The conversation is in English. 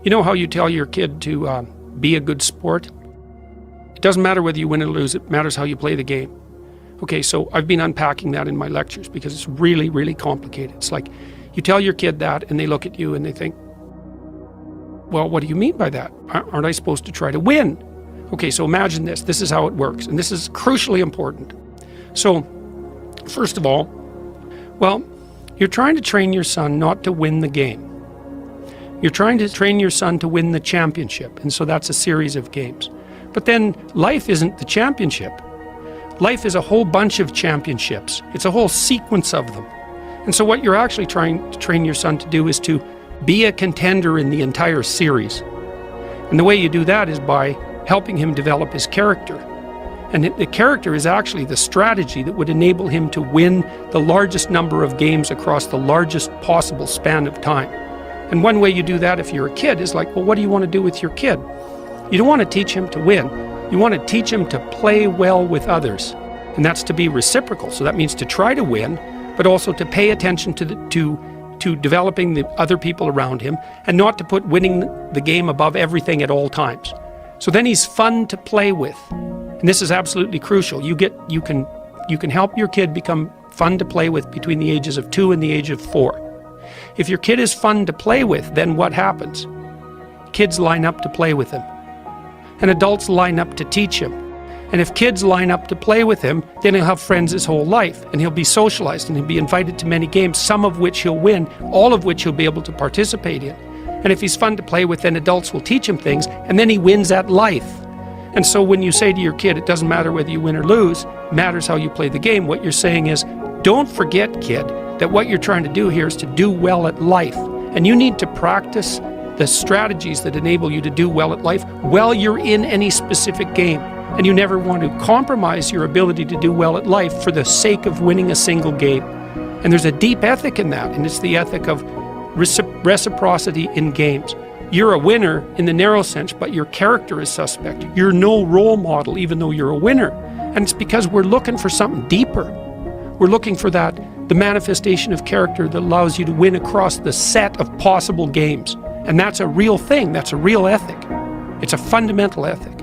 You know how you tell your kid to be a good sport? It doesn't matter whether you win or lose, it matters how you play the game. Okay, so I've been unpacking that in my lectures because it's really, really complicated. It's like you tell your kid that and they look at you and they think, well, what do you mean by that? Aren't I supposed to try to win? Okay, so imagine this. This is how it works, and this is crucially important. So, first of all, well, you're trying to train your son not to win the game. You're trying to train your son to win the championship, and so that's a series of games. But then life isn't the championship. Life is a whole bunch of championships. It's a whole sequence of them. And so what you're actually trying to train your son to do is to be a contender in the entire series. And the way you do that is by helping him develop his character. And the character is actually the strategy that would enable him to win the largest number of games across the largest possible span of time. And one way you do that if you're a kid is like, well, what do you want to do with your kid? You don't want to teach him to win. You want to teach him to play well with others. And that's to be reciprocal. So that means to try to win, but also to pay attention to developing the other people around him, and not to put winning the game above everything at all times. So then he's fun to play with. And this is absolutely crucial. You can help your kid become fun to play with between the ages of 2 and the age of 4. If your kid is fun to play with, then what happens? Kids line up to play with him. And adults line up to teach him. And if kids line up to play with him, then he'll have friends his whole life, and he'll be socialized, and he'll be invited to many games, some of which he'll win, all of which he'll be able to participate in. And if he's fun to play with, then adults will teach him things, and then he wins at life. And so when you say to your kid, it doesn't matter whether you win or lose, it matters how you play the game, what you're saying is, don't forget, kid, that what you're trying to do here is to do well at life. And you need to practice the strategies that enable you to do well at life while you're in any specific game. And you never want to compromise your ability to do well at life for the sake of winning a single game. And there's a deep ethic in that, and it's the ethic of reciprocity in games. You're a winner in the narrow sense, but your character is suspect. You're no role model, even though you're a winner. And it's because we're looking for something deeper. We're looking for the manifestation of character that allows you to win across the set of possible games. And that's a real thing. That's a real ethic. It's a fundamental ethic.